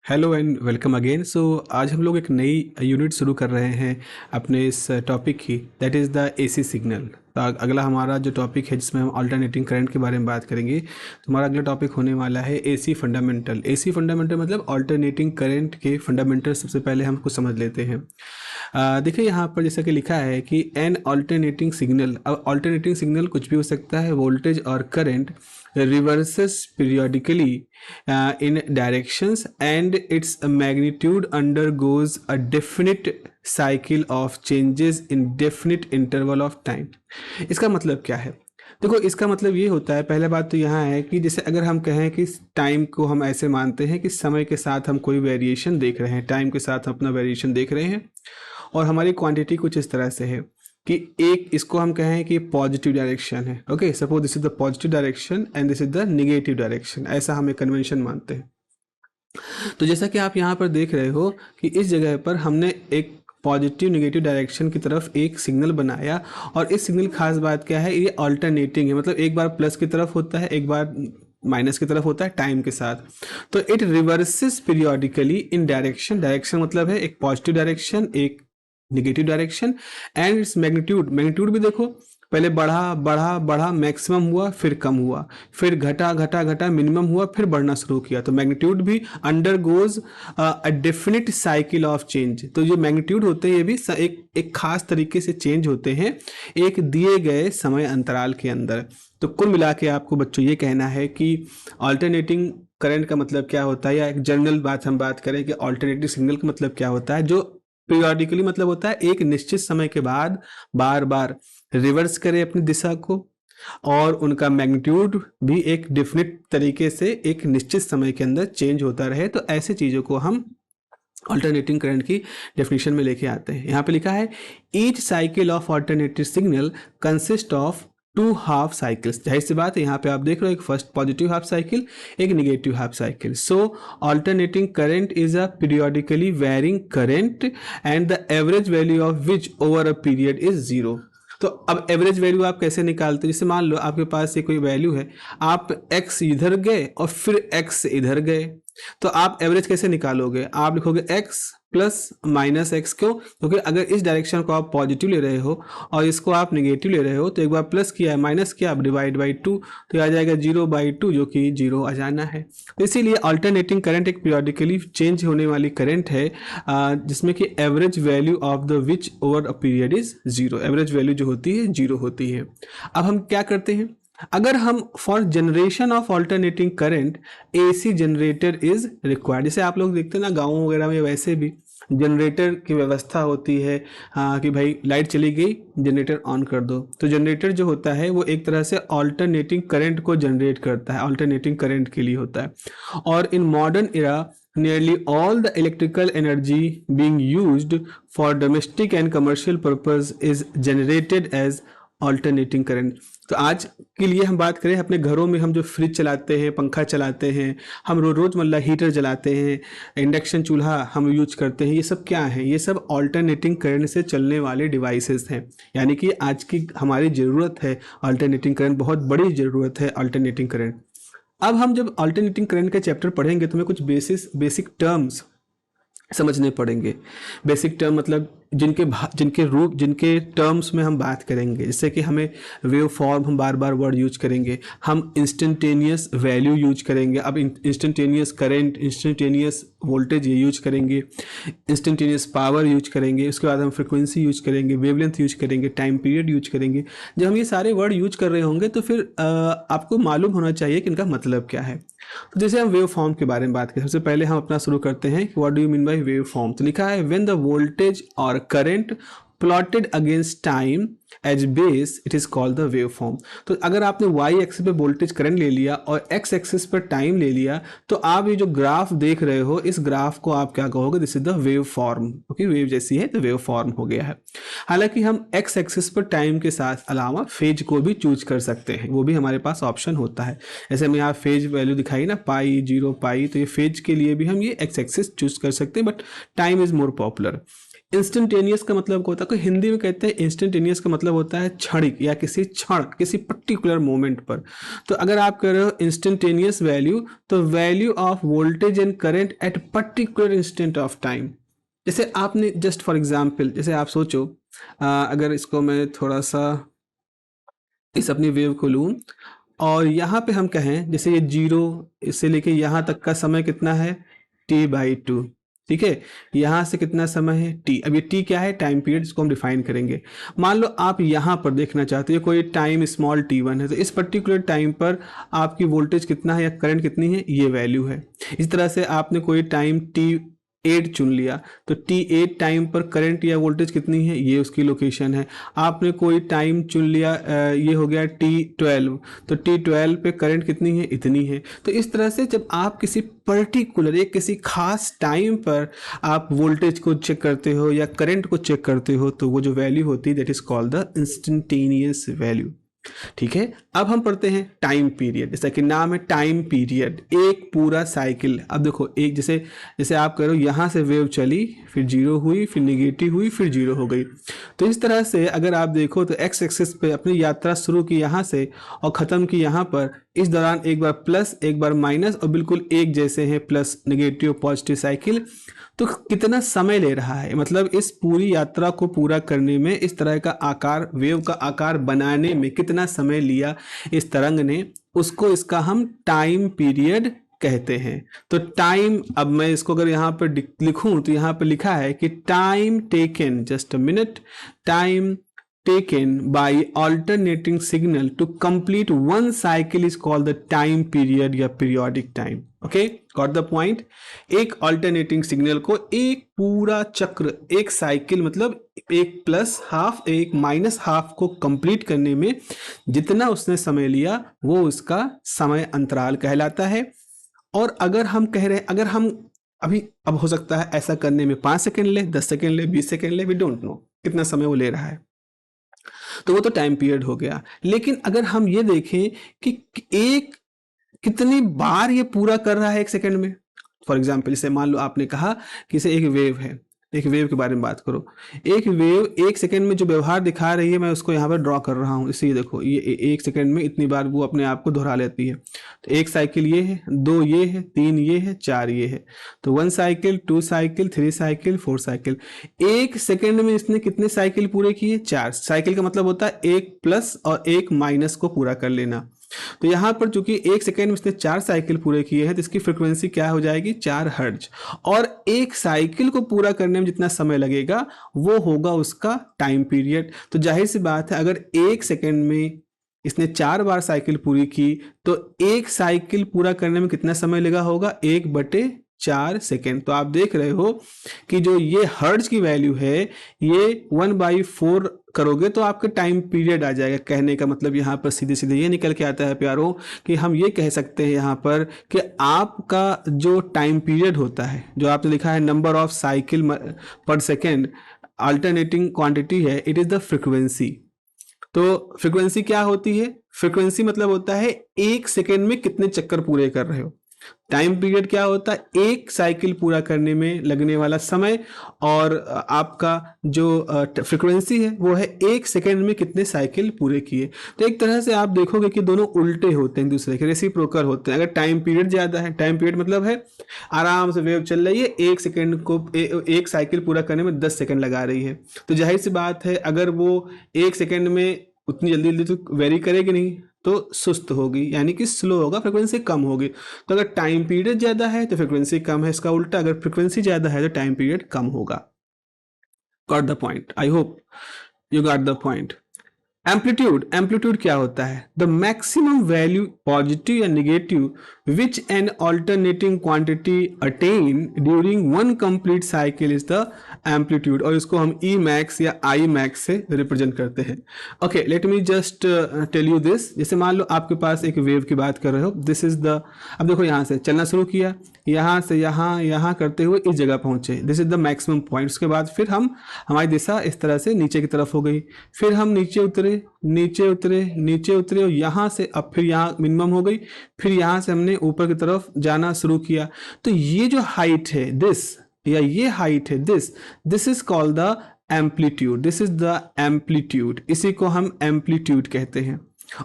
Hello and welcome again. So आज हम लोग एक नई यूनिट शुरू कर रहे हैं अपने इस टॉपिक की, that is the AC signal. तो अगला हमारा जो टॉपिक है जिसमें हम अल्टरनेटिंग करंट के बारे में बात करेंगे, तो हमारा अगला टॉपिक होने वाला है एसी फंडामेंटल। एसी फंडामेंटल मतलब अल्टरनेटिंग करंट के फंडामेंटल। सबसे पहले हम कुछ समझ लेते हैं। देखिए यहाँ पर जैसा कि लिखा है कि एन अल्टरनेटिंग सिग्नल। अब अल्टरनेटिंग सिग्नल कुछ भी हो सकता है, वोल्टेज और current reverses periodically in directions and its magnitude undergoes a definite cycle of changes in definite interval of time। इसका मतलब क्या है? देखो, इसका मतलब ये होता है, पहले बात तो यहाँ है कि जैसे अगर हम कहें कि टाइम को हम ऐसे मानते हैं कि समय के साथ हम कोई वेरिएशन देख रहे हैं, टाइम के साथ हम अपना वेरिएशन देख रहे हैं और हमारी क्वांटिटी कुछ इस तरह से है कि एक इसको हम कहें कि पॉजिटिव डायरेक्शन है। Okay, suppose this is the positive direction and this is the negative direction, ऐसा हम एक कन्वेंशन मानते हैं। तो जैसा कि आप यहाँ पर देख रहे हो कि इस जगह पर हमने एक पॉजिटिव नेगेटिव डायरेक्शन की तरफ एक सिग्नल बनाया और इस सिग्नल खास बात क्या है, ये अल्टरनेटिंग है, मतलब एक बार प्लस की तरफ होता है, एक बार माइनस की तरफ होता है टाइम के साथ। तो it reverses periodically in direction. Direction मतलब है एक पॉजिटिव डायरेक्शन, एक negative direction and its magnitude. Magnitude भी देखो, पहले बढ़ा बढ़ा बढ़ा, मैक्सिमम हुआ, फिर कम हुआ, फिर घटा घटा घटा, मिनिमम हुआ, फिर बढ़ना शुरू किया। तो मैग्नीट्यूड भी under goes a definite cycle of change. तो जो मैग्नीट्यूड होते हैं ये भी एक खास तरीके से चेंज होते हैं एक दिए गए समय अंतराल के अंदर। तो कुल मिला के आपको बच्चों ये कहना है कि अल्टरनेटिंग करंट का मतलब क्या होता है, या एक जनरल बात हम बात करें कि अल्टरनेटिव सिग्नल का मतलब क्या होता है, जो पीरियोडिकली मतलब होता है एक निश्चित समय के बाद बार बार रिवर्स करे अपनी दिशा को, और उनका मैग्नीट्यूड भी एक डिफिनिट तरीके से एक निश्चित समय के अंदर चेंज होता रहे। तो ऐसे चीज़ों को हम अल्टरनेटिंग करंट की डेफिनेशन में लेके आते हैं। यहाँ पे लिखा है each cycle of alternative signal consist of two half cycles. जाहिर सी बात है, यहाँ पे आप देख रहे हो एक फर्स्ट पॉजिटिव हाफ साइकिल, एक negative half cycle. So alternating current is a periodically varying current and the average value of which over a period is zero. तो अब एवरेज वैल्यू आप कैसे निकालते हैं? जैसे मान लो आपके पास ये कोई वैल्यू है, आप x इधर गए और फिर x इधर गए, तो आप एवरेज कैसे निकालोगे? आप लिखोगे x प्लस माइनस एक्स। क्यों? क्योंकि अगर इस डायरेक्शन को आप पॉजिटिव ले रहे हो और इसको आप नेगेटिव ले रहे हो, तो एक बार प्लस किया है माइनस किया, आप डिवाइड बाई 2, तो आ जाएगा 0/2, जो कि 0 आ जाना है। तो इसीलिए अल्टरनेटिंग करंट एक पीरियोडिकली चेंज होने वाली करंट है जिसमें कि average value of the which over a period is 0। Average value जो होती है 0 होती है। अब हम क्या करते हैं, अगर हम for generation of alternating current AC generator is required. जैसे आप लोग देखते हैं ना गाँव वगैरह में वैसे भी जनरेटर की व्यवस्था होती है, हाँ, कि भाई लाइट चली गई, जनरेटर ऑन कर दो। तो जनरेटर जो होता है वो एक तरह से अल्टरनेटिंग करंट को जनरेट करता है, अल्टरनेटिंग करंट के लिए होता है। और in modern era nearly all the electrical energy being used for domestic and commercial purpose is generated as alternating current. तो आज के लिए हम बात करें, अपने घरों में हम जो फ्रिज चलाते हैं, पंखा चलाते हैं, हम रोज़मर्रा हीटर जलाते हैं, इंडक्शन चूल्हा हम यूज करते हैं, ये सब क्या है? ये सब अल्टरनेटिंग करंट से चलने वाले डिवाइसेस हैं। यानी कि आज की हमारी ज़रूरत है अल्टरनेटिंग करंट, बहुत बड़ी ज़रूरत है अल्टरनेटिंग करंट। अब हम जब अल्टरनेटिंग करंट का चैप्टर पढ़ेंगे तो हमें कुछ बेसिक टर्म्स समझने पड़ेंगे। बेसिक टर्म मतलब जिनके टर्म्स में हम बात करेंगे, जैसे कि हमें वेव फॉर्म, हम बार बार वर्ड यूज करेंगे, हम इंस्टेंटेनियस वैल्यू यूज करेंगे, अब इंस्टेंटेनियस करंट, इंस्टेंटेनियस वोल्टेज ये यूज करेंगे, इंस्टेंटेनियस पावर यूज करेंगे, उसके बाद हम फ्रिक्वेंसी यूज करेंगे, वेवलेंथ यूज करेंगे, टाइम पीरियड यूज करेंगे। जब हम ये सारे वर्ड यूज कर रहे होंगे तो फिर आपको मालूम होना चाहिए कि इनका मतलब क्या है। तो जैसे हम वेव फॉर्म के बारे में बात करें, सबसे पहले हम अपना शुरू करते हैं कि what do you mean by waveform. तो लिखा है व्हेन द वोल्टेज और current plotted against time as base it is called the waveform. तो अगर आपने वाई एक्सिस पे वोल्टेज करंट ले लिया और एक्स एक्सिस पर टाइम ले लिया, तो आप ये जो ग्राफ देख रहे हो, इस ग्राफ को आप क्या कहोगे? This is the wave form. Okay, wave जैसी है तो वेव फॉर्म हो गया है। हालांकि हम एक्स एक्सिस पर टाइम के साथ अलावा फेज को भी चूज कर सकते हैं, वो भी हमारे पास ऑप्शन होता है। जैसे हमें यहाँ फेज वैल्यू दिखाई ना, पाई, 0, पाई, तो ये फेज के लिए भी हम ये एक्स एक्सिस चूज कर सकते हैं, but time is more popular. Instantaneous का मतलब क्या होता है, कोई हिंदी में कहते हैं इंस्टेंटेनियस का मतलब होता है क्षणिक या किसी क्षण, किसी पर्टिकुलर मोमेंट पर। तो अगर आप कह रहे हो इंस्टेंटेनियस वैल्यू, तो value of voltage and current at particular instant of time. जैसे आपने जस्ट फॉर एग्जाम्पल, जैसे आप सोचो, अगर इसको मैं थोड़ा सा इस अपनी वेव को लूँ और यहाँ पे हम कहें जैसे ये 0 इससे लेके यहाँ तक का समय कितना है, t/2, ठीक है। यहाँ से कितना समय है, t। अब ये t क्या है, टाइम पीरियड, इसको हम डिफाइन करेंगे। मान लो आप यहाँ पर देखना चाहते हो कोई टाइम स्मॉल t1 है, तो इस पर्टिकुलर टाइम पर आपकी वोल्टेज कितना है या करंट कितनी है, ये वैल्यू है। इस तरह से आपने कोई टाइम t8 चुन लिया, तो t8 टाइम पर करंट या वोल्टेज कितनी है, ये उसकी लोकेशन है। आपने कोई टाइम चुन लिया, ये हो गया t12, तो t12 पे करंट कितनी है, इतनी है। तो इस तरह से जब आप किसी पर्टिकुलर एक किसी खास टाइम पर आप वोल्टेज को चेक करते हो या करंट को चेक करते हो, तो वो जो वैल्यू होती है that is called the instantaneous value. ठीक है, अब हम पढ़ते हैं टाइम पीरियड। जैसा कि नाम है टाइम पीरियड, एक पूरा साइकिल। अब देखो एक जैसे जैसे आप कह रहे हो यहाँ से वेव चली, फिर जीरो हुई, फिर निगेटिव हुई, फिर जीरो हो गई। तो इस तरह से अगर आप देखो तो एक्स एक्सिस पे अपनी यात्रा शुरू की यहाँ से और ख़त्म की यहाँ पर, इस दौरान एक बार प्लस एक बार माइनस और बिल्कुल एक जैसे हैं, प्लस निगेटिव पॉजिटिव साइकिल। तो कितना समय ले रहा है, मतलब इस पूरी यात्रा को पूरा करने में, इस तरह का आकार, वेव का आकार बनाने में कितना समय लिया इस तरंग ने, उसको इसका हम टाइम पीरियड कहते हैं। तो टाइम, अब मैं इसको अगर यहाँ पर लिखूं तो यहाँ पर लिखा है कि time taken, just a minute, time taken by alternating signal to complete one cycle is called the time period या periodic time. Okay, got the point? एक alternating signal को एक पूरा चक्र, एक साइकिल मतलब एक प्लस हाफ एक माइनस हाफ को कंप्लीट करने में जितना उसने समय लिया वो उसका समय अंतराल कहलाता है। और अगर हम कह रहे हैं, अगर हम अभी, अब हो सकता है ऐसा करने में 5 सेकेंड ले, 10 सेकेंड ले, 20 सेकेंड ले, वी डोंट नो कितना समय वो ले रहा है, तो वो तो टाइम पीरियड हो गया। लेकिन अगर हम ये देखें कि एक कितनी बार ये पूरा कर रहा है एक सेकंड में, फॉर एग्जाम्पल जैसे मान लो आपने कहा कि इसे एक वेव है, एक वेव के बारे में बात करो। एक वेव एक सेकंड में जो व्यवहार दिखा रही है, मैं उसको यहाँ पर ड्रॉ कर रहा हूँ। इसे देखो, ये एक सेकंड में इतनी बार वो अपने आप को दोहरा लेती है। तो एक साइकिल ये है, 2 ये है, 3 ये है, 4 ये है। तो 1 साइकिल, 2 साइकिल, 3 साइकिल, 4 साइकिल। एक सेकंड में इसने कितने साइकिल पूरे किए, 4 साइकिल का मतलब होता है एक प्लस और एक माइनस को पूरा कर लेना। तो यहाँ पर चूंकि एक सेकेंड में इसने 4 साइकिल पूरे किए हैं, तो इसकी फ्रीक्वेंसी क्या हो जाएगी, 4 हर्ट्ज। और एक साइकिल को पूरा करने में जितना समय लगेगा वो होगा उसका टाइम पीरियड। तो जाहिर सी बात है, अगर एक सेकेंड में इसने 4 बार साइकिल पूरी की, तो एक साइकिल पूरा करने में कितना समय लगा होगा, 1/4 सेकेंड। तो आप देख रहे हो कि जो ये हर्ट्ज की वैल्यू है, ये 1/4 करोगे तो आपका टाइम पीरियड आ जाएगा। कहने का मतलब यहाँ पर सीधे सीधे ये निकल के आता है प्यारों कि हम ये कह सकते हैं यहाँ पर कि आपका जो टाइम पीरियड होता है, जो आपने लिखा है नंबर ऑफ साइकिल पर सेकेंड, अल्टरनेटिंग क्वांटिटी है, इट इज द फ्रिक्वेंसी। तो फ्रिक्वेंसी क्या होती है, फ्रिक्वेंसी मतलब होता है एक सेकेंड में कितने चक्कर पूरे कर रहे हो। टाइम पीरियड क्या होता है, एक साइकिल पूरा करने में लगने वाला समय, और आपका जो फ्रीक्वेंसी है वो है एक सेकेंड में कितने साइकिल पूरे किए। तो एक तरह से आप देखोगे कि दोनों उल्टे होते हैं, दूसरे के रेसिप्रोकल होते हैं। अगर टाइम पीरियड ज़्यादा है, टाइम पीरियड मतलब है आराम से वेव चल रही है, एक सेकेंड को एक साइकिल पूरा करने में 10 सेकेंड लगा रही है, तो जाहिर सी बात है अगर वो एक सेकेंड में उतनी जल्दी जल्दी तो वेरी करेगी नहीं, तो सुस्त होगी, यानी कि स्लो होगा, फ्रिक्वेंसी कम होगी। तो अगर टाइम पीरियड ज़्यादा है तो फ्रिक्वेंसी कम है, इसका उल्टा अगर फ्रिक्वेंसी ज़्यादा है तो टाइम पीरियड कम होगा। Got the point, I hope you got the point. Amplitude क्या होता है, द मैक्सिमम वैल्यू पॉजिटिव या negative which N alternating quantity attain during one complete cycle is the amplitude, और इसको हम ई मैक्स या I max से represent करते हैं। Okay, let me just tell you this. जैसे मान लो आपके पास एक वेव की बात कर रहे हो, दिस इज द, अब देखो यहाँ से चलना शुरू किया, यहाँ से यहाँ यहाँ करते हुए इस जगह पहुंचे, this is the maximum point. उसके बाद फिर हमारी दिशा इस तरह से नीचे की तरफ हो गई, फिर हम नीचे उतरे नीचे उतरे नीचे उतरे और यहाँ से अब फिर यहाँ मिनिमम हो गई, फिर यहाँ से हमने ऊपर की तरफ जाना शुरू किया। तो ये जो हाइट है, दिस या ये हाइट है, this is called the amplitude, this is the amplitude, इसी को हम एम्पलीट्यूड कहते हैं।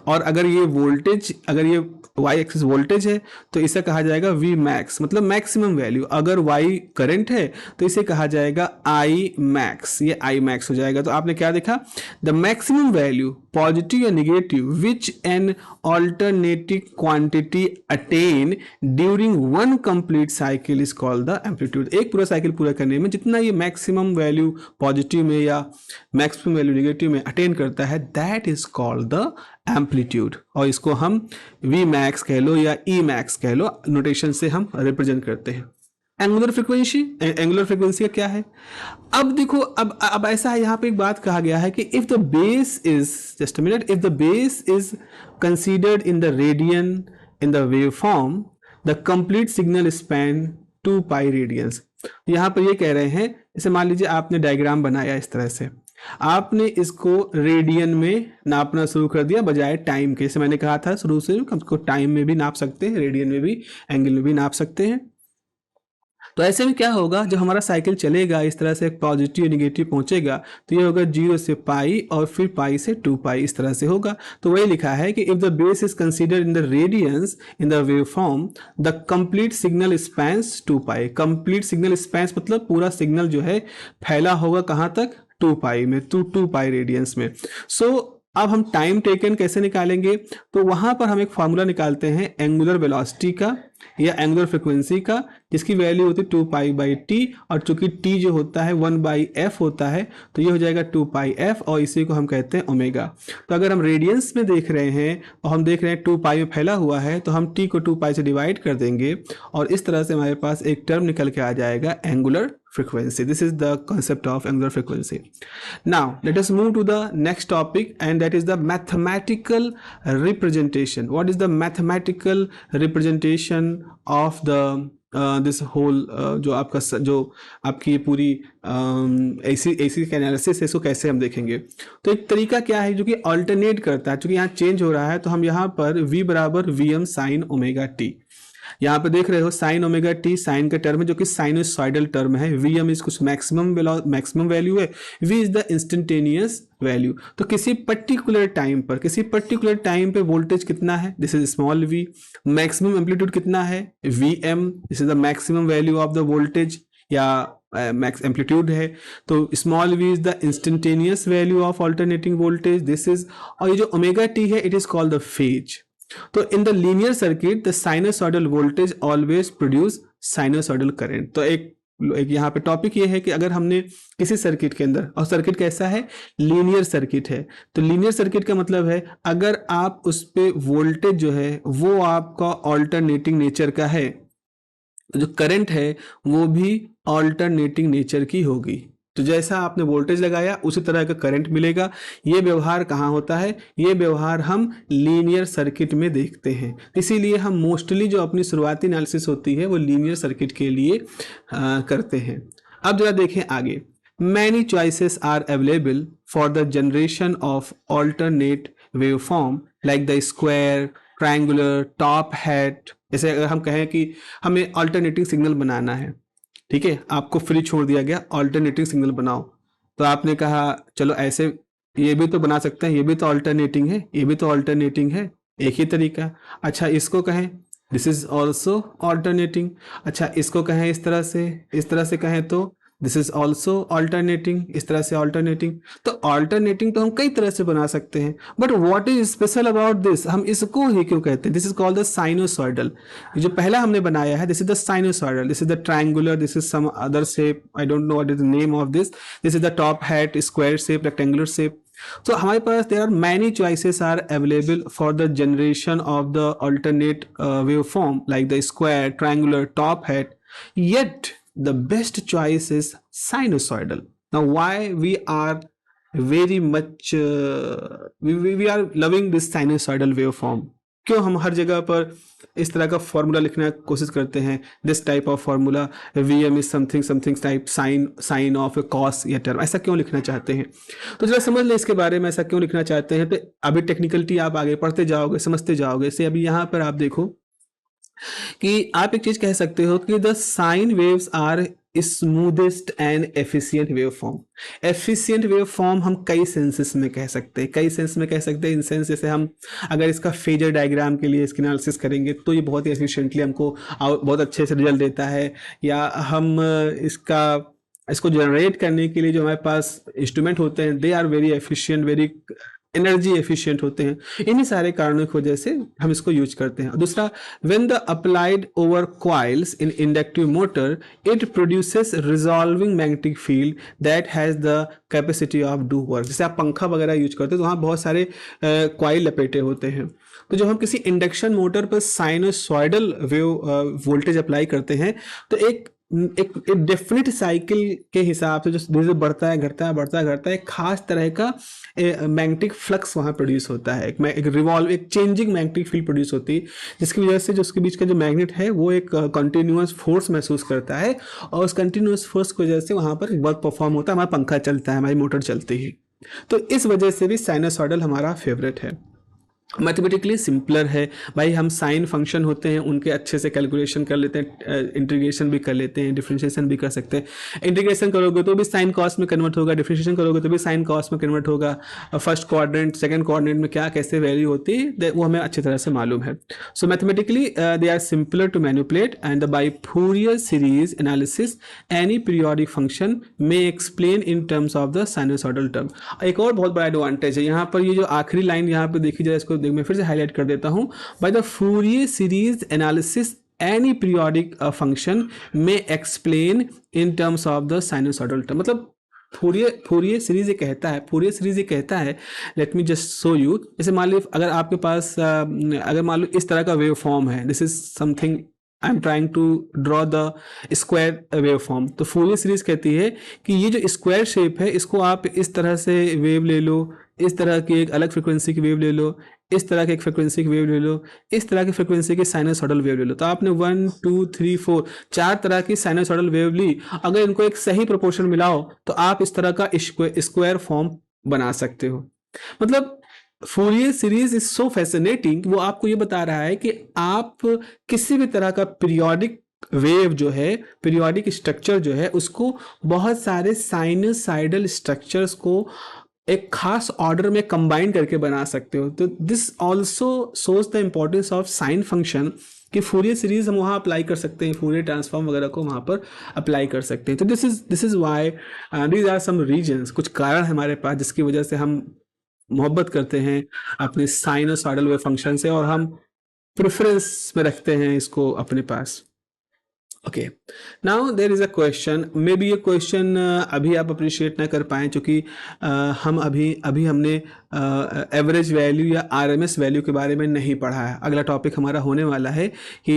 और अगर ये वोल्टेज, अगर ये y एक्सिस वोल्टेज है तो इसे कहा जाएगा V मैक्स, मतलब मैक्सिमम वैल्यू। अगर y करंट है तो इसे कहा जाएगा I मैक्स, ये I मैक्स हो जाएगा। तो आपने क्या देखा, द मैक्सिमम वैल्यू पॉजिटिव या negative which an alternative quantity attain during one complete cycle is called the amplitude. एक पूरा साइकिल पूरा करने में जितना ये मैक्सिमम वैल्यू पॉजिटिव में या मैक्सिमम वैल्यू निगेटिव में अटेन करता है, that is called the amplitude. और इसको हम V मैक्स कह लो या E मैक्स कह लो, नोटेशन से हम रिप्रेजेंट करते हैं। एंगुलर फ्रीक्वेंसी, एंगुलर फ्रीक्वेंसी का क्या है? अब देखो, अब ऐसा है, यहाँ पे एक बात कहा गया है कि if the base is, just a minute, if the base is considered in the radian in the waveform, the complete signal span 2 pi radiance. यहाँ पर ये कह रहे हैं, जैसे मान लीजिए आपने डायग्राम बनाया इस तरह से, आपने इसको रेडियन में नापना शुरू कर दिया बजाय टाइम के। जैसे मैंने कहा था शुरू से, हम इसको टाइम में भी नाप सकते हैं, रेडियन में भी, एंगल में भी नाप सकते हैं। तो ऐसे में क्या होगा, जब हमारा साइकिल चलेगा इस तरह से पॉजिटिव निगेटिव पहुंचेगा तो ये होगा 0 से पाई और फिर पाई से 2 पाई, इस तरह से होगा। तो वही लिखा है कि if the base is considered in the radians in the waveform, the complete signal spans 2 pi. Complete signal spans मतलब पूरा सिग्नल जो है फैला होगा कहाँ तक, 2 पाई में, 2 पाई रेडियंस में। सो अब हम टाइम टेकन कैसे निकालेंगे, तो वहां पर हम एक फॉर्मूला निकालते हैं एंगुलर वेलोसिटी का या एंगुलर फ्रीक्वेंसी का, जिसकी वैल्यू होती है 2 पाई बाई टी, और चूंकि टी जो होता है 1 बाई एफ होता है, तो ये हो जाएगा 2 पाई एफ, और इसी को हम कहते हैं ओमेगा। तो अगर हम रेडियंस में देख रहे हैं और हम देख रहे हैं 2 पाई में फैला हुआ है, तो हम टी को 2 पाई से डिवाइड कर देंगे और इस तरह से हमारे पास एक टर्म निकल के आ जाएगा angular frequency. This is the concept of angular frequency. Now let us move to the next topic, and that is the mathematical representation. What is the mathematical representation of the this whole जो आपका जो आपकी पूरी AC का analysis है, इसको कैसे हम देखेंगे? तो एक तरीका क्या है जो कि अल्टरनेट करता है, क्योंकि यहाँ चेंज हो रहा है, तो हम यहाँ पर V बराबर Vm साइन ओमेगा टी, यहाँ पे देख रहे हो साइन ओमेगा टी साइन का टर्म है जो कि साइनोसॉइडल टर्म है। वी एम इज कुछ मैक्सिमम वैल्यू है, V is the instantaneous value. तो किसी पर्टिकुलर टाइम पे वोल्टेज कितना है, this is small V. Maximum amplitude कितना है, V M, this is the maximum value of the voltage या मैक्स एम्पलीट्यूड है। तो small V is the instantaneous value of alternating voltage, this is, और ये जो ओमेगा टी है it is called the phase. तो in the linear circuit the sinusoidal voltage always produce sinusoidal current. तो एक यहाँ पे टॉपिक ये है कि अगर हमने किसी सर्किट के अंदर, और सर्किट कैसा है, लीनियर सर्किट है, तो लीनियर सर्किट का मतलब है अगर आप उस पे वोल्टेज जो है वो आपका ऑल्टरनेटिंग नेचर का है, जो करंट है वो भी ऑल्टरनेटिंग नेचर की होगी। तो जैसा आपने वोल्टेज लगाया उसी तरह का करंट मिलेगा। ये व्यवहार कहाँ होता है, ये व्यवहार हम लीनियर सर्किट में देखते हैं। इसीलिए हम मोस्टली जो अपनी शुरुआती एनालिसिस होती है वो लीनियर सर्किट के लिए करते हैं। अब जरा देखें आगे, many choices are available for the generation of alternate waveform like the square, triangular, top hat. जैसे अगर हम कहें कि हमें ऑल्टरनेटिंग सिग्नल बनाना है, ठीक है, आपको फ्री छोड़ दिया गया ऑल्टरनेटिंग सिग्नल बनाओ, तो आपने कहा चलो ऐसे ये भी तो बना सकते हैं, ये भी तो ऑल्टरनेटिंग है, ये भी तो ऑल्टरनेटिंग है, एक ही तरीका। अच्छा इसको कहें दिस इज ऑल्सो ऑल्टरनेटिंग, अच्छा इसको कहें इस तरह से कहें तो दिस इज ऑल्सो ऑल्टरनेटिंग, इस तरह से ऑल्टरनेटिंग। तो ऑल्टरनेटिंग तो हम कई तरह से बना सकते हैं, but what is special about this, हम इसको ही क्यों कहते हैं, this is called the sinusoidal. जो पहला हमने बनाया है this is the sinusoidal, this is the triangular, this is some other shape, I don't know what is the name of this is the top hat, square shape, rectangular shape. So हमारे पास there are many choices are available for the generation of the alternate waveform like the square, triangular, top hat. Yet the best choice is sinusoidal. Now why we are very much we are loving this sinusoidal waveform? क्यों हम हर जगह पर इस तरह का formula लिखने की कोशिश करते हैं, this type of formula, V M is something type sine of cos या टर्म, ऐसा क्यों लिखना चाहते हैं? तो जरा समझ लें इसके बारे में, ऐसा क्यों लिखना चाहते हैं। तो अभी टेक्निकलिटी आप आगे पढ़ते जाओगे, समझते जाओगे। जैसे अभी यहाँ पर आप देखो कि आप एक चीज कह सकते हो कि the sine waves are smoothest and efficient waveform. Efficient waveform हम कई सेंसेस में कह सकते हैं, कई सेंस में कह सकते हैं। इन सेंस जैसे हम अगर इसका फेजर डायग्राम के लिए इसकी एनालिसिस करेंगे तो ये बहुत ही एफिशिएंटली हमको बहुत अच्छे से रिजल्ट देता है। या हम इसको जनरेट करने के लिए जो हमारे पास इंस्ट्रूमेंट होते हैं, they are very efficient, very energy efficient होते हैं। इन्हीं सारे कारणों की वजह से हम इसको यूज करते हैं। दूसरा, when the applied over coils in inductive motor it produces resolving magnetic field that has the capacity of do work. जैसे आप पंखा वगैरह यूज करते हैं तो वहाँ बहुत सारे कॉइल लपेटे होते हैं। तो जब हम किसी इंडक्शन मोटर पर साइनोसॉइडल वेव वोल्टेज अप्लाई करते हैं तो एक डेफिनेट साइकिल के हिसाब से जो धीरे धीरे बढ़ता है, घटता है, बढ़ता है, घटता है, एक खास तरह का मैग्नेटिक फ्लक्स वहाँ प्रोड्यूस होता है। एक चेंजिंग मैग्नेटिक फील्ड प्रोड्यूस होती है, जिसकी वजह से जो उसके बीच का जो मैग्नेट है वो एक कंटिन्यूअस फोर्स महसूस करता है, और उस कंटिन्यूअस फोर्स की वजह से वहाँ पर वर्क परफॉर्म होता है, हमारा पंखा चलता है, हमारी मोटर चलती है। तो इस वजह से भी साइनोसॉइडल हमारा फेवरेट है। मैथमेटिकली सिंपलर है भाई, हम साइन फंक्शन होते हैं उनके अच्छे से कैलकुलेशन कर लेते हैं, इंटीग्रेशन भी कर लेते हैं, डिफरेंशिएशन भी कर सकते हैं। इंटीग्रेशन करोगे तो भी साइन कॉस में कन्वर्ट होगा, डिफरेंशिएशन करोगे तो भी साइन कॉस में कन्वर्ट होगा। फर्स्ट क्वाड्रेंट सेकंड क्वाड्रेंट में क्या कैसे वैल्यू होती है वो हमें अच्छी तरह से मालूम है। So mathematically they are simpler to manipulate and by Fourier series analysis any periodic function में explain in terms of the sinusoidal term. एक और बहुत बड़ा एडवांटेज है यहाँ पर, ये जो आखिरी लाइन यहाँ पर देखी जाए, इसको मैं फिर से हाईलाइट कर देता हूं। By the Fourier series analysis any periodic function में explain in terms of the sinusoidal term. मतलब फूरियर सीरीज ये कहता है, let me just show you. जैसे मान लो अगर आपके पास अगर मान लो इस तरह का वेव फॉर्म है, this is something I am trying to draw the square waveform. तो फूरियर सीरीज कहती है कि ये जो स्क्वायर शेप है इसको आप इस तरह से वेव ले लो, इस तरह की एक अलग फ्रिक्वेंसी की वेव ले लो, इस तरह की एक फ्रिक्वेंसी की वेव ले लो, इस तरह की फ्रिक्वेंसी की साइनोसॉइडल वेव ले लो। तो आपने 1 2 3 4 4 तरह की साइनोसॉइडल वेव ली। अगर इनको एक सही प्रोपोर्शन मिलाओ तो आप इस तरह का स्क्वायर फॉर्म बना सकते हो। मतलब Fourier series is so fascinating, वो आपको ये बता रहा है कि आप किसी भी तरह का पीरियोडिक वेव जो है, पीरियोडिक स्ट्रक्चर जो है, उसको बहुत सारे साइनोसॉइडल स्ट्रक्चर्स को एक खास ऑर्डर में कंबाइन करके बना सकते हो। तो this also shows the importance of sine function कि फूरियर सीरीज हम वहाँ अप्लाई कर सकते हैं, फूरियर ट्रांसफॉर्म वगैरह को वहाँ पर अप्लाई कर सकते हैं। तो this is why these are some reasons, कुछ कारण हमारे पास जिसकी वजह से हम मोहब्बत करते हैं अपने साइनोसॉइडल वेव फंक्शन से, और हम प्रेफरेंस में रखते हैं इसको अपने पास। Okay, now there is a question, maybe ये क्वेश्चन अभी आप अप्रिशिएट ना कर पाएँ, क्योंकि हम अभी हमने एवरेज वैल्यू या आरएमएस वैल्यू के बारे में नहीं पढ़ा है। अगला टॉपिक हमारा होने वाला है कि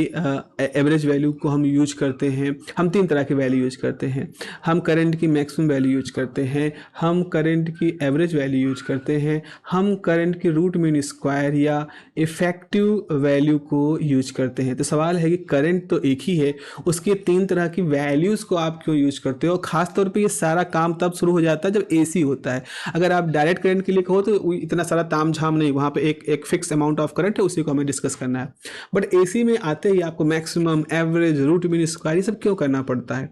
एवरेज वैल्यू को हम यूज करते हैं, हम 3 तरह की वैल्यू यूज करते हैं। हम करंट की मैक्सिमम वैल्यू यूज करते हैं, हम करंट की एवरेज वैल्यू यूज करते हैं, हम करंट की रूट मीन स्क्वायर या इफेक्टिव वैल्यू को यूज करते हैं। तो सवाल है कि करंट तो एक ही है, उसके 3 तरह की वैल्यूज़ को आप क्यों यूज करते हो। खासतौर पे ये सारा काम तब शुरू हो जाता है जब एसी होता है। अगर आप डायरेक्ट करंट के लिए कहो तो इतना सारा ताम झाम नहीं, वहाँ पे एक फिक्स अमाउंट ऑफ करंट है, उसी को हमें डिस्कस करना है। बट एसी में आते ही आपको maximum, average, root mean square, ये सब क्यों करना पड़ता है।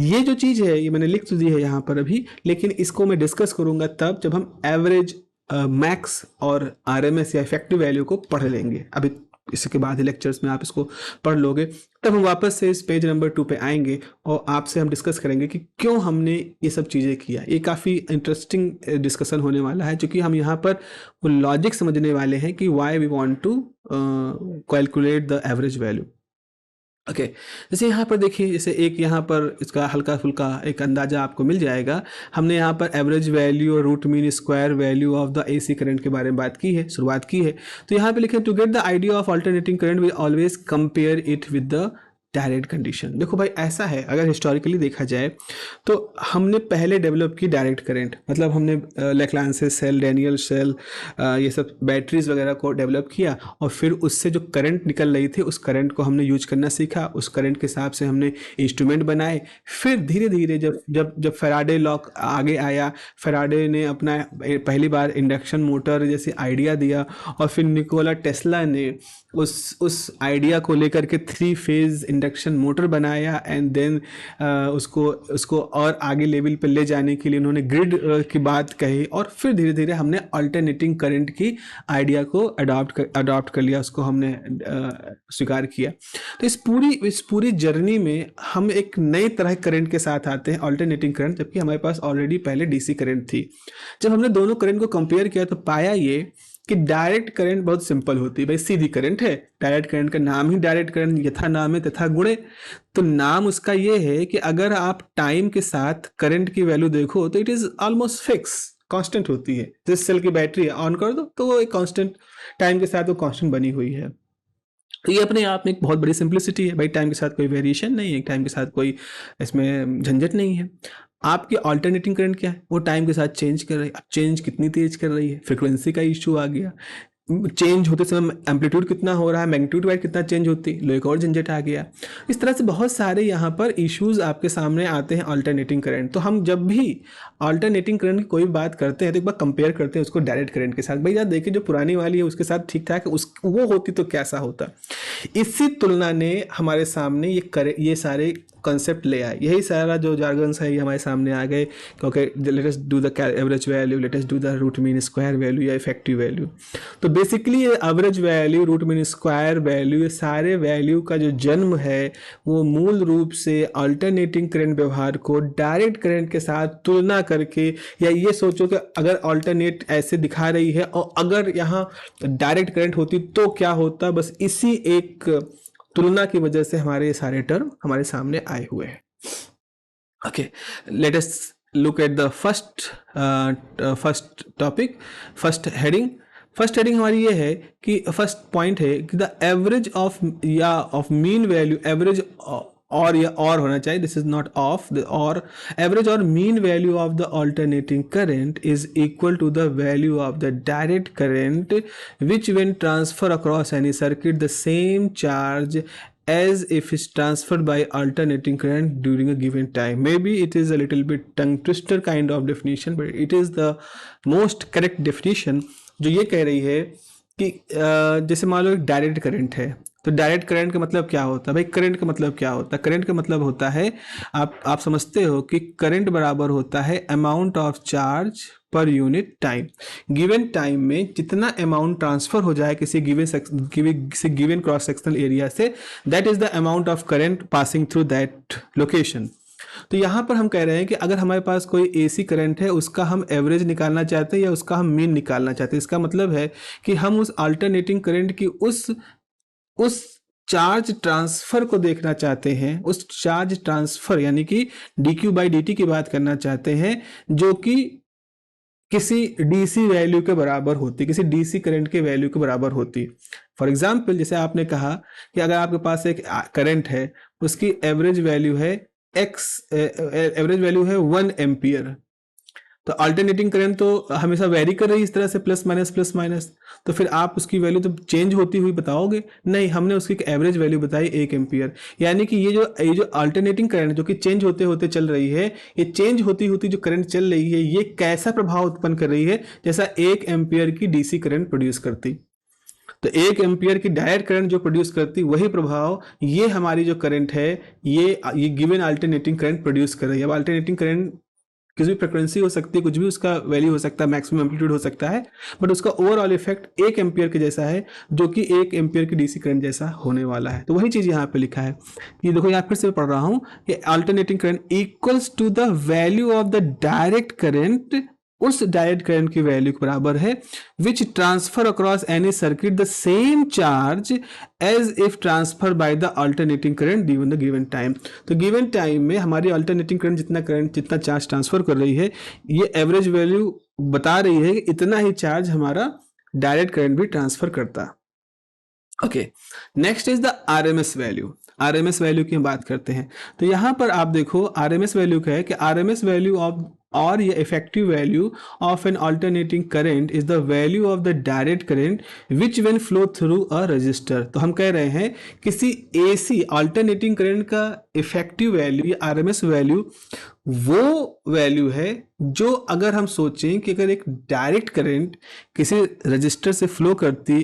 ये जो चीज़ है ये मैंने लिख तो दी है यहाँ पर अभी, लेकिन इसको मैं डिस्कस करूँगा तब जब हम एवरेज, मैक्स और आरएमएस या इफेक्टिव वैल्यू को पढ़ लेंगे। अभी इसके बाद ही लेक्चर्स में आप इसको पढ़ लोगे, तब हम वापस से इस पेज नंबर 2 पे आएंगे और आपसे हम डिस्कस करेंगे कि क्यों हमने ये सब चीज़ें किया। ये काफ़ी इंटरेस्टिंग डिस्कशन होने वाला है, क्योंकि हम यहाँ पर वो लॉजिक समझने वाले हैं कि why we want to calculate the average value. Okay, जैसे यहाँ पर देखिए, जैसे एक यहाँ पर इसका हल्का फुल्का एक अंदाज़ा आपको मिल जाएगा। हमने यहाँ पर एवरेज वैल्यू और root mean square value of the AC current के बारे में बात की है, शुरुआत की है। तो यहाँ पे लिखे to get the idea of alternating current we always compare it with the direct condition. देखो भाई, ऐसा है, अगर हिस्टोरिकली देखा जाए तो हमने पहले डेवलप की डायरेक्ट करंट, मतलब हमने लेक्लांसे सेल, डैनियल सेल, ये सब बैटरीज वगैरह को डेवलप किया, और फिर उससे जो करंट निकल रही थी उस करंट को हमने यूज करना सीखा। उस करंट के हिसाब से हमने इंस्ट्रूमेंट बनाए। फिर धीरे धीरे जब फैराडे लॉ आगे आया, फैराडे ने अपना पहली बार इंडक्शन मोटर जैसे आइडिया दिया, और फिर निकोला टेस्ला ने उस आइडिया को लेकर के 3 फेज इंडक्शन मोटर बनाया एंड देन उसको और आगे लेवल पे ले जाने के लिए उन्होंने ग्रिड की बात कही, और फिर धीरे धीरे हमने अल्टरनेटिंग करंट की आइडिया को अडॉप्ट कर लिया, उसको हमने स्वीकार किया। तो इस पूरी जर्नी में हम एक नए तरह के करंट के साथ आते हैं, अल्टरनेटिंग करंट, जबकि हमारे पास ऑलरेडी पहले डीसी करंट थी। जब हमने दोनों करंट को कंपेयर किया तो पाया ये कि डायरेक्ट करंट बहुत सिंपल होती है, भाई सीधी करंट है। डायरेक्ट करंट का नाम ही डायरेक्ट करंट, यथा नाम है तथा गुणे। तो नाम उसका ये है कि अगर आप टाइम के साथ करंट की वैल्यू देखो तो it is almost fix, constant होती है। जिस सेल की बैटरी ऑन कर दो तो वो एक कांस्टेंट, टाइम के साथ वो कांस्टेंट बनी हुई है। तो ये अपने आप में एक बहुत बड़ी सिंप्लिसिटी है, भाई टाइम के साथ कोई वेरिएशन नहीं है, टाइम के साथ कोई इसमें झंझट नहीं है। आपकी अल्टरनेटिंग करंट क्या है, वो टाइम के साथ चेंज कर रही है। अब चेंज कितनी तेज कर रही है, फ्रिक्वेंसी का इशू आ गया। चेंज होते समय एम्पलीट्यूड कितना हो रहा है, मैग्नीट्यूड वाइज कितना चेंज होती, लो एक और झंझट आ गया। इस तरह से बहुत सारे यहाँ पर इश्यूज आपके सामने आते हैं अल्टरनेटिंग करंट। तो हम जब भी अल्टरनेटिंग करंट की कोई बात करते हैं तो एक बार कंपेयर करते हैं उसको डायरेक्ट करंट के साथ। भाई यार देखिए, जो पुरानी वाली है उसके साथ ठीक ठाक वो होती तो कैसा होता। इसी तुलना ने हमारे सामने ये सारे कॉन्सेप्ट ले आए, यही सारा जो जार्गन्स है ये हमारे सामने आ गए, क्योंकि let us do the average value, let us do the root mean square value या इफेक्टिव वैल्यू। तो बेसिकली ये average value, root mean square value, ये सारे वैल्यू का जो जन्म है वो मूल रूप से अल्टरनेटिंग करंट व्यवहार को डायरेक्ट करंट के साथ तुलना करके, या ये सोचो कि अगर अल्टरनेट ऐसे दिखा रही है और अगर यहाँ डायरेक्ट करंट होती तो क्या होता, बस इसी एक तुलना की वजह से हमारे ये सारे टर्म हमारे सामने आए हुए हैं। Okay, let us look at the first topic, first heading हमारी ये है कि फर्स्ट पॉइंट है कि the average of mean value, average और होना चाहिए, दिस इज नॉट ऑफ, और एवरेज और mean value of the alternating current is equal to the value of the direct current which when transfer across any circuit the same charge as if it's transferred by alternating current during a given time. Maybe it is a little bit tongue twister kind of definition, but it is the most correct definition, जो ये कह रही है कि जैसे मान लो एक direct current है, तो डायरेक्ट करंट का मतलब क्या होता है? भाई करंट का मतलब क्या होता है? करंट का मतलब होता है, आप समझते हो कि करंट बराबर होता है amount of charge per unit time. Given time में जितना अमाउंट ट्रांसफर हो जाए किसी गिवन क्रॉस सेक्शनल एरिया से, that is the amount of current passing through that location. तो यहाँ पर हम कह रहे हैं कि अगर हमारे पास कोई एसी करंट है, उसका हम एवरेज निकालना चाहते हैं या उसका हम मीन निकालना चाहते हैं। इसका मतलब है कि हम उस अल्टरनेटिंग करंट की उस चार्ज ट्रांसफर को देखना चाहते हैं, उस चार्ज ट्रांसफर यानी कि dq/dt की बात करना चाहते हैं, जो कि किसी डीसी वैल्यू के बराबर होती, किसी डीसी करंट के वैल्यू के बराबर होती। फॉर एग्जाम्पल, जैसे आपने कहा कि अगर आपके पास एक करंट है, उसकी एवरेज वैल्यू है एवरेज वैल्यू है 1 एम्पियर, तो अल्टरनेटिंग करंट तो हमेशा वेरी कर रही है इस तरह से, प्लस माइनस, तो फिर आप उसकी वैल्यू तो चेंज होती हुई बताओगे नहीं। हमने उसकी एवरेज वैल्यू बताई 1 एम्पियर, यानी कि ये जो अल्टरनेटिंग करंट जो कि चेंज होते होते चल रही है, ये चेंज होती होती जो करंट चल रही है, ये कैसा प्रभाव उत्पन्न कर रही है, जैसा 1 एम्पियर की डीसी करंट प्रोड्यूस करती। तो 1 एम्पियर की डायरेक्ट करंट जो प्रोड्यूस करती, वही प्रभाव ये हमारी जो करंट है ये गिवन अल्टरनेटिंग करंट प्रोड्यूस कर रही है। अब अल्टरनेटिंग करंट किसी भी फ्रिक्वेंसी हो सकती है, कुछ भी उसका वैल्यू हो सकता है, मैक्सिमम एम्पलीट्यूड हो सकता है, बट उसका ओवरऑल इफेक्ट 1 एम्पियर के जैसा है, जो कि 1 एम्पियर की डीसी करंट जैसा होने वाला है। तो वही चीज यहाँ पे लिखा है। ये देखो, यहाँ फिर से पढ़ रहा हूँ कि alternating current equals to the value of the direct current, उस डायरेक्ट करंट की वैल्यू के बराबर है, which transfer across any circuit the same charge as if transfer by the alternating current during the given time. तो given time में हमारी alternating current जितना charge transfer कर रही है, ये एवरेज वैल्यू बता रही है कि इतना ही चार्ज हमारा डायरेक्ट करंट भी ट्रांसफर करता। Okay, next is the RMS value. RMS value की हम बात करते हैं, तो यहां पर आप देखो आरएमएस वैल्यू क्या है कि आरएमएस वैल्यू ऑफ और ये effective value of an alternating current is the value of the direct current which when flow through a resistor. तो हम कह रहे हैं किसी एसी अल्टरनेटिंग करंट का इफेक्टिव वैल्यू या आरएमएस वैल्यू वो वैल्यू है जो अगर हम सोचें कि अगर एक डायरेक्ट करंट किसी रजिस्टर से फ्लो करती,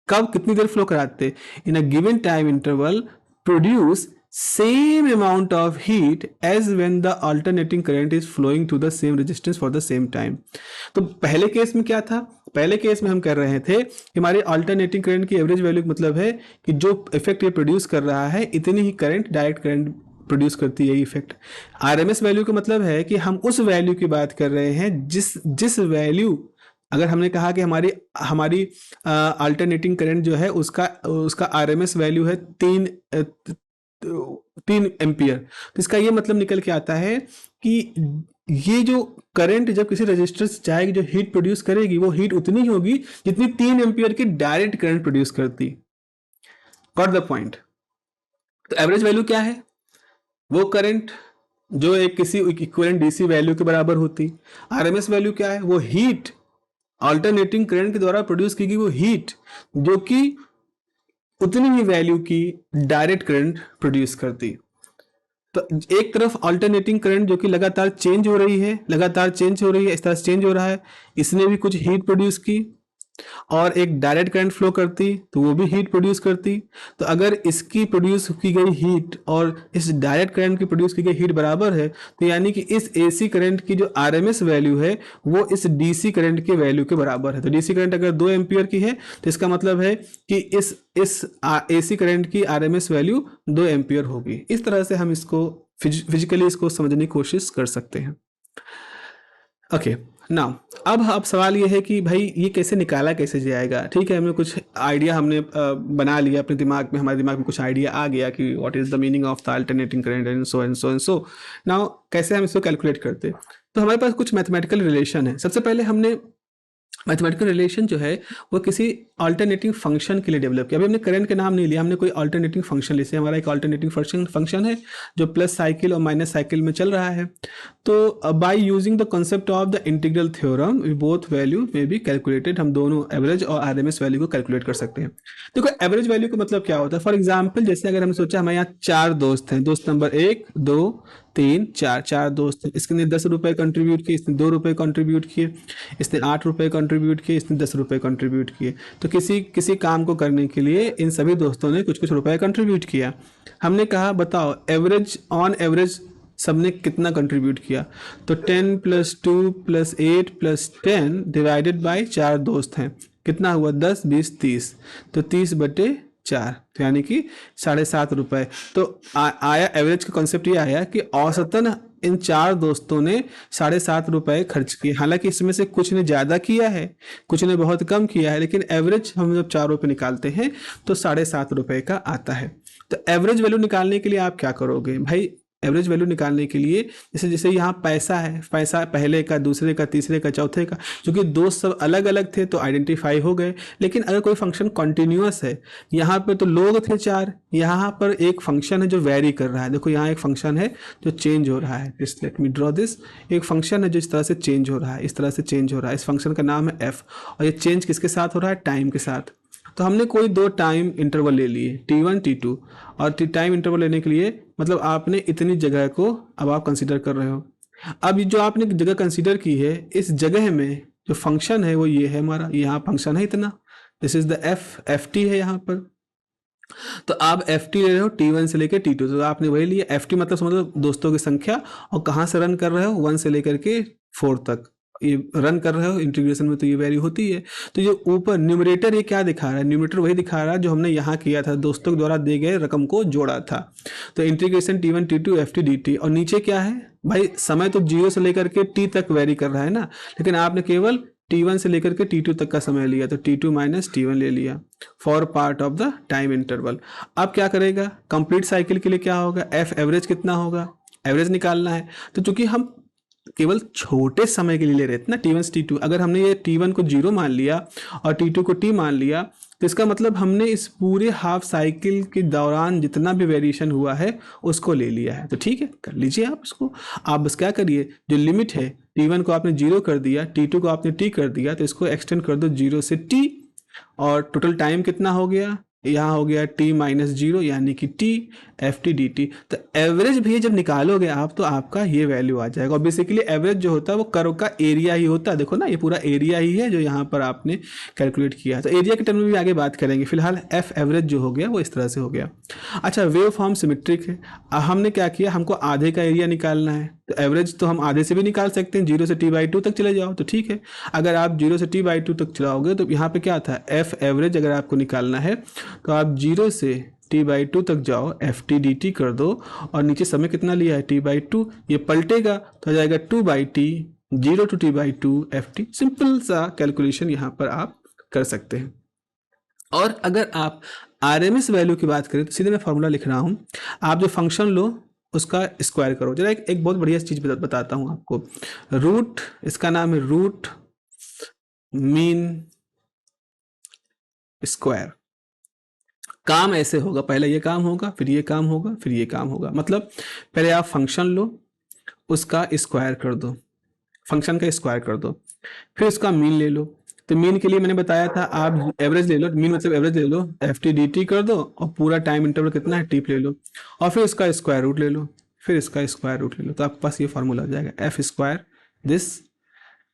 कब कितनी देर फ्लो कराते, in a given time interval produce same amount of heat as when the alternating current is flowing through the same resistance for the same time. तो पहले केस में क्या था, पहले केस में हम कर रहे थे कि हमारे अल्टरनेटिंग करंट की एवरेज वैल्यू मतलब है कि जो इफेक्ट ये प्रोड्यूस कर रहा है इतनी ही करंट, डायरेक्ट करंट प्रोड्यूस करती है इफेक्ट. आरएमएस वैल्यू का मतलब है कि हम उस वैल्यू की बात कर रहे हैं जिस वैल्यू, अगर हमने कहा कि हमारी अल्टरनेटिंग करंट जो है उसका आरएमएस वैल्यू है 3 एम्पियर, तो इसका ये मतलब निकल के आता है कि ये जो करंट जब किसी रजिस्टर से जाएगी, जो हीट प्रोड्यूस करेगी वो हीट उतनी ही होगी जितनी 3 एम्पियर की डायरेक्ट करंट प्रोड्यूस करती. Got the point. तो एवरेज वैल्यू क्या है? वो करंट जो एक किसी इक्विवेलेंट डीसी वैल्यू के बराबर होती. आरएमएस वैल्यू क्या है? वो हीट, अल्टरनेटिंग करंट के द्वारा प्रोड्यूस की गई वो हीट जो कि उतनी ही वैल्यू की डायरेक्ट करंट प्रोड्यूस करती. तो एक तरफ अल्टरनेटिंग करंट जो कि लगातार चेंज हो रही है, इस तरह से चेंज हो रहा है, इसने भी कुछ हीट प्रोड्यूस की, और एक डायरेक्ट करंट फ्लो करती तो वो भी हीट प्रोड्यूस करती. तो अगर इसकी प्रोड्यूस की गई हीट और इस डायरेक्ट करंट की प्रोड्यूस की गई हीट बराबर है, तो यानी कि इस एसी करंट की जो आरएमएस वैल्यू है वो इस डीसी करंट के वैल्यू के बराबर है. तो डीसी करंट अगर 2 एम्पियर की है तो इसका मतलब है कि इस एसी करंट की आरएमएस वैल्यू 2 एम्पियर होगी. इस तरह से हम इसको फिजिकली इसको समझने की कोशिश कर सकते हैं. ओके नाउ, अब सवाल ये है कि भाई ये कैसे निकाला कैसे जाएगा. ठीक है, हमें कुछ आइडिया हमने बना लिया अपने दिमाग में, हमारे दिमाग में कुछ आइडिया आ गया कि what is the meaning of the alternating current and so and so and so. Now कैसे हम इसको कैलकुलेट करते हैं? तो हमारे पास कुछ मैथमेटिकल रिलेशन है. सबसे पहले हमने मैथमेटिकल रिलेशन जो है वो किसी अल्टरनेटिंग फंक्शन के लिए डेवलप किया. अभी हमने करंट का नाम नहीं लिया, हमने कोई अल्टरनेटिंग फंक्शन लिया. हमारा एक अल्टरनेटिंग फंक्शन है जो प्लस साइकिल और माइनस साइकिल में चल रहा है. तो by using the concept of the integral theorem both value may be calculated. हम दोनों एवरेज और आरएमएस वैल्यू को कैलकुलेट कर सकते हैं. देखो एवरेज वैल्यू का मतलब क्या होता है. फॉर एग्जाम्पल जैसे अगर हमने सोचा हमारे यहाँ 4 दोस्त हैं, दोस्त नंबर 1 2 3 4, 4 दोस्त हैं. इसने 10 रुपये कंट्रीब्यूट किए, इसने 2 रुपये कंट्रीब्यूट किए, इसने 8 रुपये कंट्रीब्यूट किए, इसने 10 रुपये कंट्रीब्यूट किए. तो किसी काम को करने के लिए इन सभी दोस्तों ने कुछ रुपये कंट्रीब्यूट किया. हमने कहा बताओ एवरेज, ऑन एवरेज सबने कितना कंट्रीब्यूट किया. तो 10 + 2 + 8 + 10 डिवाइडेड बाय 4 दोस्त हैं, कितना हुआ 10 20 30. तो 30/4, तो यानी कि 7.5 रुपये. तो आया एवरेज का कॉन्सेप्ट ये आया कि औसतन इन 4 दोस्तों ने 7.5 रुपये खर्च किए. हालांकि इसमें से कुछ ने ज़्यादा किया है, कुछ ने बहुत कम किया है, लेकिन एवरेज हम जब 4 रुपये निकालते हैं तो 7.5 रुपये का आता है. तो एवरेज वैल्यू निकालने के लिए आप क्या करोगे भाई? एवरेज वैल्यू निकालने के लिए जैसे यहाँ पैसा है, पैसा पहले का, दूसरे का, तीसरे का, चौथे का, क्योंकि दोस्त सब अलग अलग थे तो आइडेंटिफाई हो गए. लेकिन अगर कोई फंक्शन कॉन्टिन्यूअस है, यहाँ पे तो लोग थे 4, यहाँ पर एक फंक्शन है जो वेरी कर रहा है. देखो यहाँ एक फंक्शन है जो चेंज हो रहा है. Just let me draw this. एक फंक्शन है जो इस तरह से चेंज हो रहा है, इस तरह से चेंज हो रहा है. इस फंक्शन का नाम है एफ, और ये चेंज किसके साथ हो रहा है? टाइम के साथ. तो हमने कोई 2 टाइम इंटरवल ले लिए, T1 T2, और टाइम इंटरवल लेने के लिए मतलब आपने इतनी जगह को अब आप कंसीडर कर रहे हो. अब जो आपने जगह कंसीडर की है, इस जगह में जो फंक्शन है वो ये है हमारा, यहाँ फंक्शन है इतना, दिस इज द ft है यहाँ पर. तो आप ft ले रहे हो T1 से लेकर T2, तो आपने वही लिया. ft मतलब समझ लो दोस्तों की संख्या, और कहाँ से रन कर रहे हो, 1 से लेकर के 4 तक ये रन कर रहे हो. इंटीग्रेशन में तो ये वैल्यू होती है. तो ये ऊपर न्यूमरेटर ये क्या दिखा रहा है? न्यूमरेटर वही दिखा रहा है जो हमने यहाँ किया था, दोस्तों के द्वारा दिए गए रकम को जोड़ा था. तो integration T1 T2 ft dt. और नीचे क्या है भाई? समय तो 0 से लेकर के t तक वेरी कर रहा है ना, लेकिन आपने केवल T1 से लेकर के T2 तक का समय लिया, तो T2 - T1 ले लिया for part of the time interval. अब क्या करेगा? कंप्लीट साइकिल के लिए क्या होगा? एफ एवरेज कितना होगा? एवरेज निकालना है. तो चूंकि हम केवल छोटे समय के लिए ले रहे थे ना, T1 से T2, अगर हमने ये T1 को 0 मान लिया और T2 को t मान लिया, तो इसका मतलब हमने इस पूरे हाफ साइकिल के दौरान जितना भी वेरिएशन हुआ है उसको ले लिया है. तो ठीक है, कर लीजिए आप इसको. आप बस क्या करिए, जो लिमिट है T1 को आपने 0 कर दिया, T2 को आपने t कर दिया, तो इसको एक्सटेंड कर दो 0 से t, और टोटल टाइम कितना हो गया? यहाँ हो गया t माइनस जीरो यानी कि t F T D T. तो एवरेज भी जब निकालोगे आप तो आपका ये वैल्यू आ जाएगा। और बेसिकली एवरेज जो होता है वो कर्व का एरिया ही होता है। देखो ना, ये पूरा एरिया ही है जो यहाँ पर आपने कैलकुलेट किया है। तो एरिया के टर्म में भी आगे बात करेंगे, फिलहाल एफ एवरेज जो हो गया वो इस तरह से हो गया। अच्छा, वेव फॉर्म सिमेट्रिक है। हमने क्या किया, हमको आधे का एरिया निकालना है। तो एवरेज तो हम आधे से भी निकाल सकते हैं, 0 से t/2 तक चले जाओ तो ठीक है। अगर आप 0 से t/2 तक चलाओगे तो यहाँ पे क्या था, एफ एवरेज अगर आपको निकालना है तो आप 0 से t/2 तक जाओ, एफ टी डी टी कर दो, और नीचे समय कितना लिया है t/2, ये पलटेगा तो आ जाएगा 2/t, 0 to t/2 F T. Simple सा कैलकुलेशन यहाँ पर आप कर सकते हैं। और अगर आप RMS वैल्यू की बात करें तो सीधे मैं फॉर्मूला लिख रहा हूँ, आप जो फंक्शन लो उसका स्क्वायर करो। जरा एक बहुत बढ़िया चीज़ बताता हूँ आपको। रूट, इसका नाम है रूट मीन स्क्वायर। काम ऐसे होगा, पहले ये काम होगा, फिर ये काम होगा, फिर ये काम होगा। मतलब पहले आप फंक्शन लो, उसका स्क्वायर कर दो, फंक्शन का स्क्वायर कर दो, फिर उसका मीन ले लो। तो मीन के लिए मैंने बताया था आप एवरेज ले लो, मीन मतलब एवरेज ले लो, एफ टी डी टी कर दो, और पूरा टाइम इंटरवल कितना है टी ले लो, और फिर इसका स्क्वायर रूट ले लो, फिर इसका स्क्वायर रूट ले लो। तो आपके पास ये फार्मूला आ जाएगा, एफ स्क्वायर दिस,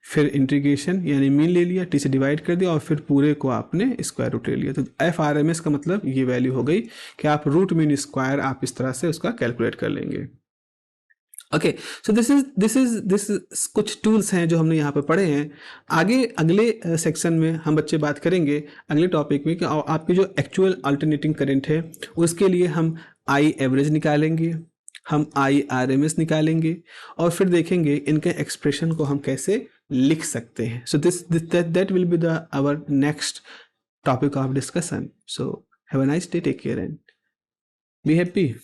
फिर इंटीग्रेशन यानी मीन ले लिया, टी से डिवाइड कर दिया, और फिर पूरे को आपने स्क्वायर रूट ले लिया। तो एफ आर एम एस का मतलब ये वैल्यू हो गई कि आप रूट मीन स्क्वायर आप इस तरह से उसका कैलकुलेट कर लेंगे। ओके, सो दिस इज कुछ टूल्स हैं जो हमने यहाँ पे पढ़े हैं। आगे अगले सेक्शन में हम बच्चे बात करेंगे अगले टॉपिक में कि आपकी जो एक्चुअल अल्टरनेटिंग करंट है उसके लिए हम आई एवरेज निकालेंगे, हम आई आर एम एस निकालेंगे, और फिर देखेंगे इनके एक्सप्रेशन को हम कैसे लिख सकते हैं। So that will be the our next topic of discussion. So have a nice day, take care and be happy.